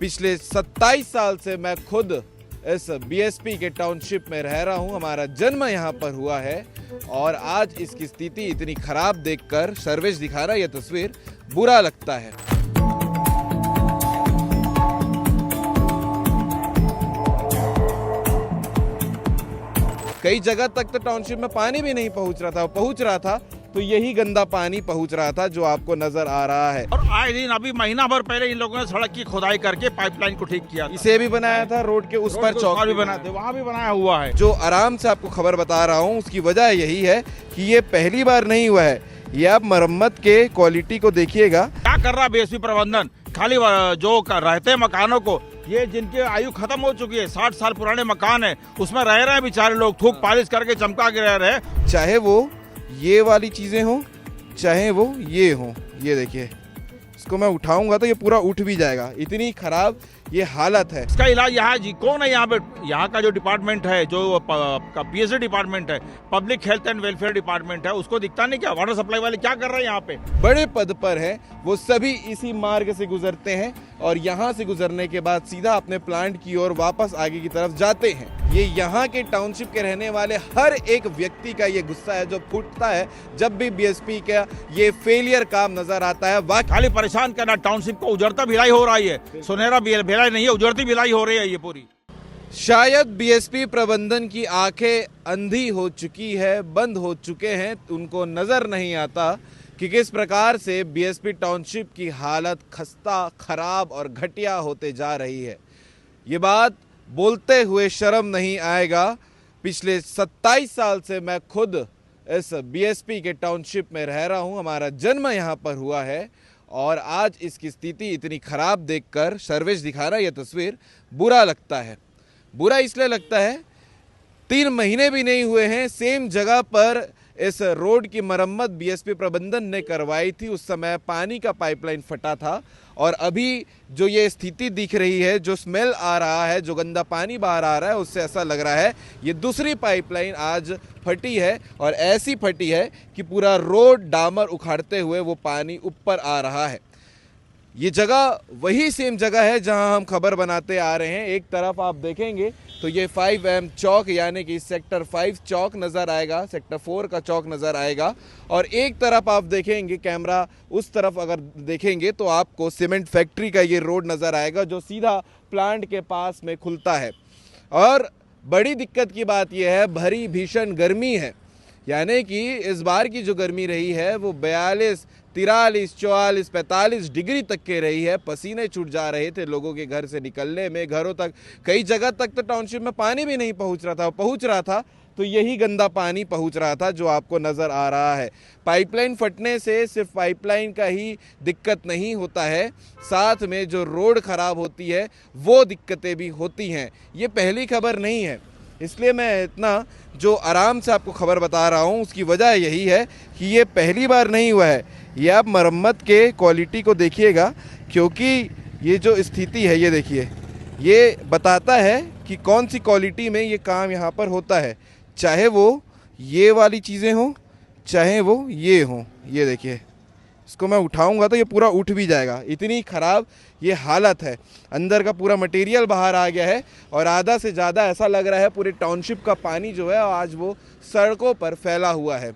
पिछले 27 साल से मैं खुद इस बीएसपी के टाउनशिप में रह रहा हूं। हमारा जन्म यहां पर हुआ है और आज इसकी स्थिति इतनी खराब देखकर सर्वेश दिखा रहा है, यह तस्वीर बुरा लगता है। कई जगह तक तो टाउनशिप में पानी भी नहीं पहुंच रहा था तो यही गंदा पानी पहुंच रहा था जो आपको नजर आ रहा है। और आए दिन अभी महीना भर पहले इन लोगों ने सड़क की खोदाई करके पाइपलाइन को ठीक किया। इसे भी बनाया था, रोड के उस पर चौक भी बनाते, वहाँ भी बनाया हुआ है। जो आराम से आपको खबर बता रहा हूँ उसकी वजह यही है कि ये पहली बार नहीं हुआ है। ये आप मरम्मत के क्वालिटी को देखिएगा। क्या कर रहा है बीएसपी प्रबंधन, खाली जो रहते मकानों को, ये जिनके आयु खत्म हो चुकी है, 60 साल पुराने मकान है, उसमें रह रहे हैं बेचारे लोग, थूक पालिश करके चमका के रह रहे हैं। चाहे वो ये वाली चीजें हो चाहे वो ये हो, ये देखिए, इसको मैं उठाऊंगा तो ये पूरा उठ भी जाएगा, इतनी खराब ये हालत है। इसका इलाज यहाँ जी कौन है? यहाँ पे यहाँ का जो डिपार्टमेंट है, जो पीएचडी डिपार्टमेंट है, public health and welfare department है, उसको दिखता नहीं क्या? वाटर सप्लाई वाले क्या कर रहे हैं यहाँ पे? बड़े पद पर है वो सभी इसी मार्ग से गुजरते हैं और यहाँ से गुजरने के बाद सीधा अपने प्लांट की ओर वापस आगे की तरफ जाते हैं। ये यहाँ के टाउनशिप के रहने वाले हर एक व्यक्ति का ये गुस्सा है जो फूटता है जब भी बीएसपी का ये फेलियर काम नजर आता है। खाली परेशान करना, टाउनशिप को उजड़ता भिलाई हो रही है, सुनहरा भिलाई नहीं है, उजड़ती भिलाई हो रही है ये पूरी। शायद बीएसपी प्रबंधन की आंखें अंधी हो चुकी है, बंद हो चुके हैं, उनको नजर नहीं आता कि किस प्रकार से बीएसपी टाउनशिप की हालत खस्ता, खराब और घटिया होते जा रही है। ये बात बोलते हुए शर्म नहीं आएगा। पिछले 27 साल से मैं खुद इस बीएसपी के टाउनशिप में रह रहा हूं। हमारा जन्म यहां पर हुआ है और आज इसकी स्थिति इतनी खराब देखकर सर्वेश दिखा रहा है, यह तस्वीर बुरा लगता है। बुरा इसलिए लगता है 3 महीने भी नहीं हुए हैं, सेम जगह पर इस रोड की मरम्मत बीएसपी प्रबंधन ने करवाई थी। उस समय पानी का पाइपलाइन फटा था और अभी जो ये स्थिति दिख रही है, जो स्मेल आ रहा है, जो गंदा पानी बाहर आ रहा है, उससे ऐसा लग रहा है ये दूसरी पाइपलाइन आज फटी है और ऐसी फटी है कि पूरा रोड डामर उखाड़ते हुए वो पानी ऊपर आ रहा है। ये जगह वही सेम जगह है जहां हम खबर बनाते आ रहे हैं। एक तरफ आप देखेंगे तो ये 5M चौक यानी कि सेक्टर 5 चौक नज़र आएगा, सेक्टर 4 का चौक नज़र आएगा और एक तरफ आप देखेंगे, कैमरा उस तरफ अगर देखेंगे तो आपको सीमेंट फैक्ट्री का ये रोड नज़र आएगा जो सीधा प्लांट के पास में खुलता है। और बड़ी दिक्कत की बात यह है, भरी भीषण गर्मी है, यानी कि इस बार की जो गर्मी रही है वो 42, 43, 44, 45 डिग्री तक के रही है। पसीने छूट जा रहे थे लोगों के घर से निकलने में, घरों तक। कई जगह तक तो टाउनशिप में पानी भी नहीं पहुंच रहा था तो यही गंदा पानी पहुंच रहा था जो आपको नज़र आ रहा है। पाइपलाइन फटने से सिर्फ पाइपलाइन का ही दिक्कत नहीं होता है, साथ में जो रोड ख़राब होती है वो दिक्कतें भी होती हैं। ये पहली खबर नहीं है, इसलिए मैं इतना जो आराम से आपको खबर बता रहा हूँ उसकी वजह यही है कि ये पहली बार नहीं हुआ है। ये आप मरम्मत के क्वालिटी को देखिएगा, क्योंकि ये जो स्थिति है ये देखिए, ये बताता है कि कौन सी क्वालिटी में ये काम यहाँ पर होता है। चाहे वो ये वाली चीज़ें हो चाहे वो ये हो, ये देखिए, इसको मैं उठाऊंगा तो ये पूरा उठ भी जाएगा, इतनी खराब ये हालत है। अंदर का पूरा मटेरियल बाहर आ गया है और आधा से ज़्यादा ऐसा लग रहा है पूरे टाउनशिप का पानी जो है आज वो सड़कों पर फैला हुआ है।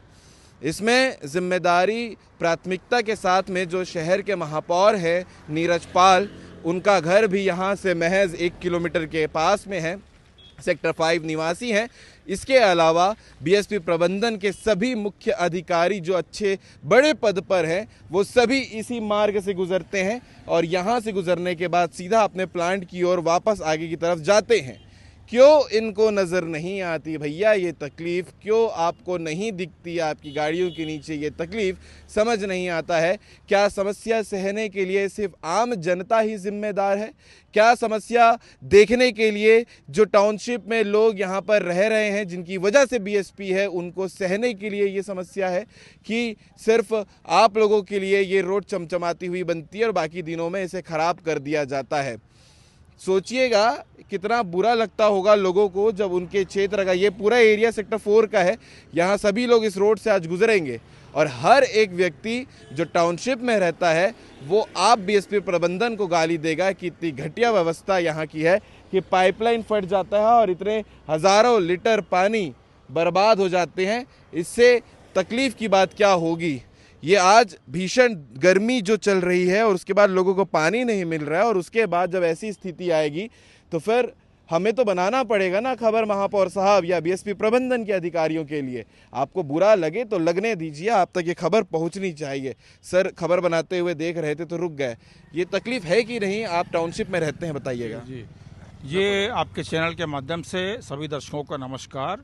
इसमें जिम्मेदारी प्राथमिकता के साथ में जो शहर के महापौर है नीरज पाल, उनका घर भी यहाँ से महज 1 किलोमीटर के पास में है, सेक्टर 5 निवासी हैं। इसके अलावा बीएसपी प्रबंधन के सभी मुख्य अधिकारी जो अच्छे बड़े पद पर हैं वो सभी इसी मार्ग से गुजरते हैं और यहाँ से गुजरने के बाद सीधा अपने प्लांट की ओर वापस आगे की तरफ जाते हैं। क्यों इनको नज़र नहीं आती भैया ये तकलीफ़? क्यों आपको नहीं दिखती आपकी गाड़ियों के नीचे ये तकलीफ़? समझ नहीं आता है। क्या समस्या सहने के लिए सिर्फ आम जनता ही जिम्मेदार है? क्या समस्या देखने के लिए जो टाउनशिप में लोग यहाँ पर रह रहे हैं, जिनकी वजह से बीएसपी है, उनको सहने के लिए ये समस्या है कि सिर्फ आप लोगों के लिए ये रोड चमचमाती हुई बनती है और बाकी दिनों में इसे ख़राब कर दिया जाता है? सोचिएगा कितना बुरा लगता होगा लोगों को जब उनके क्षेत्र का ये पूरा एरिया सेक्टर 4 का है, यहाँ सभी लोग इस रोड से आज गुजरेंगे और हर एक व्यक्ति जो टाउनशिप में रहता है वो आप बीएसपी प्रबंधन को गाली देगा कि इतनी घटिया व्यवस्था यहाँ की है कि पाइपलाइन फट जाता है और इतने हज़ारों लीटर पानी बर्बाद हो जाते हैं। इससे तकलीफ की बात क्या होगी। ये आज भीषण गर्मी जो चल रही है और उसके बाद लोगों को पानी नहीं मिल रहा है और उसके बाद जब ऐसी स्थिति आएगी तो फिर हमें तो बनाना पड़ेगा ना खबर महापौर साहब या बीएसपी प्रबंधन के अधिकारियों के लिए। आपको बुरा लगे तो लगने दीजिए, आप तक ये खबर पहुंचनी चाहिए। सर खबर बनाते हुए देख रहे थे तो रुक गए, ये तकलीफ है कि नहीं? आप टाउनशिप में रहते हैं, बताइएगा। जी, ये आपके चैनल के माध्यम से सभी दर्शकों का नमस्कार।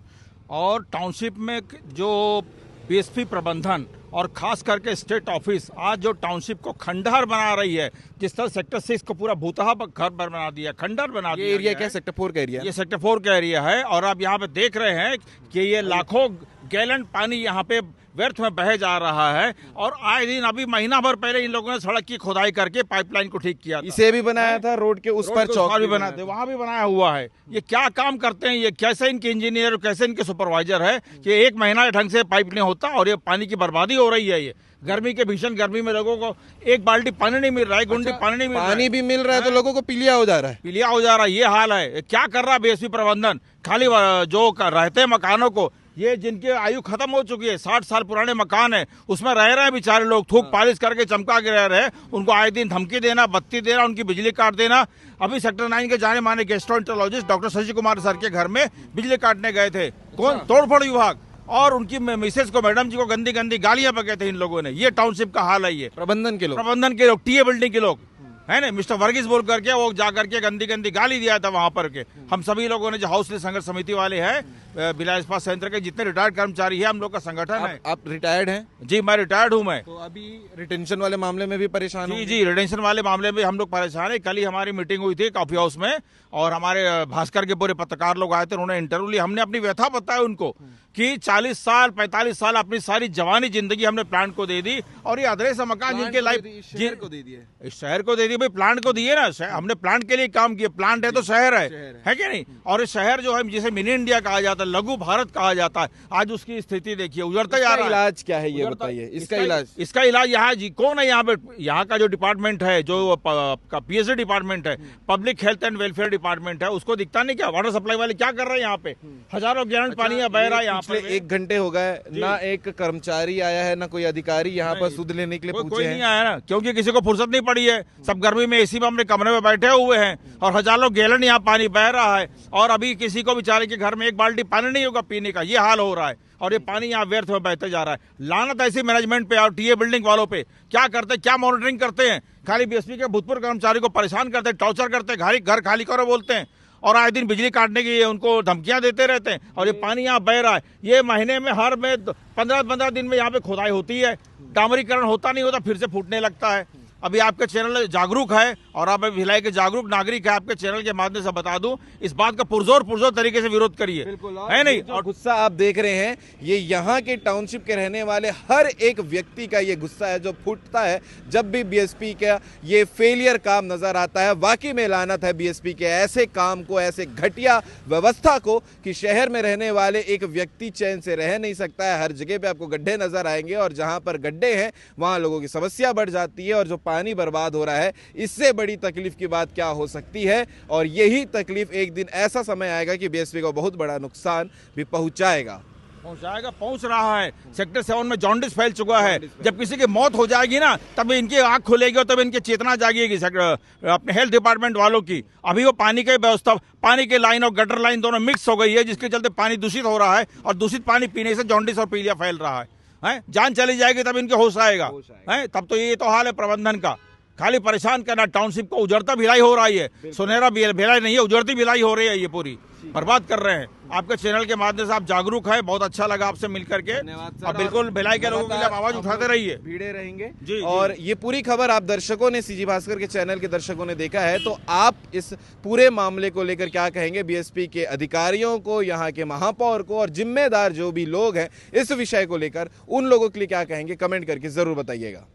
और टाउनशिप में जो बीएसपी प्रबंधन और खास करके स्टेट ऑफिस आज जो टाउनशिप को खंडहर बना रही है, जिस तरह सेक्टर 6 को पूरा भूतहा पर घर बना दिया, खंडहर बना दिया। ये एरिया क्या सेक्टर 4 का एरिया? ये सेक्टर 4 का एरिया है और आप यहाँ पे देख रहे हैं कि ये लाखों गैलन पानी यहाँ पे व्यर्थ में बह जा रहा है। और आए दिन अभी महीना भर पहले इन लोगों ने सड़क की खुदाई करके पाइपलाइन को ठीक किया था। इसे भी बनाया था, रोड के उस पर चौक भी बनाए थे, वहां भी बनाया हुआ है। ये क्या काम करते हैं, ये कैसे इनके इंजीनियर, कैसे इनके सुपरवाइजर है कि एक महीना ढंग से पाइप नहीं होता और ये पानी की बर्बादी हो रही है। ये गर्मी के भीषण गर्मी में लोगों को एक बाल्टी पानी नहीं मिल रहा है, गुंडी पानी नहीं मिल रहा है। पानी भी मिल रहा है तो लोगों को पीलिया हो जा रहा है। पीलिया हो जा रहा है, ये हाल है। क्या कर रहा है बीएसपी प्रबंधन? खाली जो रहते मकानों को, ये जिनकी आयु खत्म हो चुकी है, 60 साल पुराने मकान है, उसमें रह रहे हैं बेचारे लोग, थूक पालिश करके चमका के रह रहे हैं। उनको आए दिन धमकी देना, बत्ती देना, उनकी बिजली काट देना। अभी सेक्टर 9 के जाने माने गेस्ट्रोएंटरोलॉजिस्ट डॉक्टर शशि कुमार सर के घर में बिजली काटने गए थे। कौन? तोड़फोड़ विभाग। और उनकी मिसेज को, मैडम जी को गंदी गंदी गालियां बके थे इन लोगों ने। ये टाउनशिप का हाल है। ये प्रबंधन के लोग टीए बिल्डिंग के लोग है ना, मिस्टर वर्गीस बोल करके वो जा करके गंदी गंदी गाली दिया था वहां पर के। हम सभी लोगों ने जो हाउस संघर्ष समिति वाले हैं, बिला इस्पात संयंत्र के जितने रिटायर्ड कर्मचारी है, हम लोग का संगठन है। आप रिटायर्ड हैं? जी, मैं रिटायर्ड हूँ। मैं तो अभी रिटेंशन वाले मामले में भी परेशान? जी, रिटेंशन वाले मामले में हम लोग परेशान है। कल ही हमारी मीटिंग हुई थी कॉफी हाउस में और हमारे भास्कर के पूरे पत्रकार लोग आए थे, उन्होंने इंटरव्यू लिया। हमने अपनी व्यथा बताया उनको कि 40 साल 45 साल अपनी सारी जवानी जिंदगी हमने प्लांट को दे दी और ये अधरे सा मकान जिनके लाइफ शहर को दे दिए। इस शहर को दे दिए भाई, प्लांट को दिए ना। हमने प्लांट के लिए काम किया, प्लांट है तो शहर है क्या नहीं? और इस शहर जो है जिसे मिनी इंडिया कहा जाता है, लघु भारत कहा जाता है, आज उसकी स्थिति देखिए, उजड़ता जा रहा है। इलाज क्या है ये बताइए? इसका इलाज यहाँ जी कौन है? यहाँ पे यहाँ का जो डिपार्टमेंट है, जो पीएचडी डिपार्टमेंट है, public health and welfare department है, उसको दिखता नहीं क्या? वाटर सप्लाई वाले क्या कर रहे हैं यहाँ पे? हजारों गैलन पानी बह रहा है यहाँ पे। 1 घंटे हो गए ना एक कर्मचारी आया है, ना कोई अधिकारी यहाँ पर सुध लेने के लिए पूछे कोई नहीं आया ना, क्योंकि किसी को फुर्सत नहीं पड़ी है। सब गर्मी में एसी में अपने कमरे में बैठे हुए हैं और हजारों गैलन यहाँ पानी बह रहा है और अभी किसी को बेचारे के घर में एक बाल्टी पानी नहीं होगा पीने का। ये हाल हो रहा है और ये पानी यहाँ व्यर्थ में बहते जा रहा है। लानत ऐसी मैनेजमेंट पे और टीए बिल्डिंग वालों पे। क्या करते, क्या मॉनिटरिंग करते हैं? खाली बीएसपी के भूतपूर्व कर्मचारी को परेशान करते हैं, टॉर्चर करते हैं, घर खाली करो बोलते हैं और आए दिन बिजली काटने की उनको धमकियां देते रहते हैं। और ये पानी यहाँ बह रहा है। ये महीने में हर में 15 दिन में यहाँ पे खुदाई होती है, डामरीकरण होता नहीं होता, फिर से फूटने लगता है। अभी आपका चैनल जागरूक है और आप भिलाई के जागरूक नागरिक है, आपके चैनल के माध्यम से बता दूं, इस बात का पुरजोर तरीके से विरोध करिए, है नहीं? और गुस्सा आप देख रहे हैं, ये यहाँ के टाउनशिप के रहने वाले हर एक व्यक्ति का ये गुस्सा है जो फूटता है जब भी बीएसपी का ये फेलियर काम नजर आता है। वाकई में लानत है बीएसपी के ऐसे काम को, ऐसे घटिया व्यवस्था को कि शहर में रहने वाले एक व्यक्ति चैन से रह नहीं सकता है। हर जगह पे आपको गड्ढे नजर आएंगे और जहां पर गड्ढे हैं वहां लोगों की समस्या बढ़ जाती है और जो पानी बर्बाद हो रहा है, इससे बड़ी तकलीफ की बात क्या हो सकती है? और यही तकलीफ एक दिन ऐसा समय आएगा कि बीएसपी को बहुत बड़ा नुकसान भी पहुंच रहा है। सेक्टर 7 में जॉन्डिस फैल चुका है। जब किसी की मौत हो जाएगी ना, तब इनकी आंख खुलेगी और तब इनकी चेतना जागेगी अपने हेल्थ डिपार्टमेंट वालों की। अभी वो पानी की व्यवस्था, पानी की लाइन और गटर लाइन दोनों मिक्स हो गई है, जिसके चलते पानी दूषित हो रहा है और दूषित पानी पीने से जॉन्डिस और पीलिया फैल रहा है। जान चली जाएगी तब इनके होश आएगा। तब तो ये तो हाल है प्रबंधन का, खाली परेशान करना। टाउनशिप को उजड़ता भिलाई हो रही है, सुनहरा भिलाई नहीं है, उजड़ती भिलाई हो रही है। ये पूरी बर्बाद कर रहे हैं। आपके चैनल के माध्यम से आप जागरूक है, बहुत अच्छा लगा आपसे मिलकर के। अब बिल्कुल भिलाई के लोगों के लिए आवाज उठाते रहिए, भिड़े रहेंगे जी। और ये पूरी खबर आप दर्शकों ने, सीजी भास्कर के चैनल के दर्शकों ने देखा है, तो आप इस पूरे मामले को लेकर क्या कहेंगे? बीएसपी के अधिकारियों को, यहाँ के महापौर को और जिम्मेदार जो भी लोग हैं इस विषय को लेकर, उन लोगों के लिए क्या कहेंगे? कमेंट करके जरूर बताइएगा।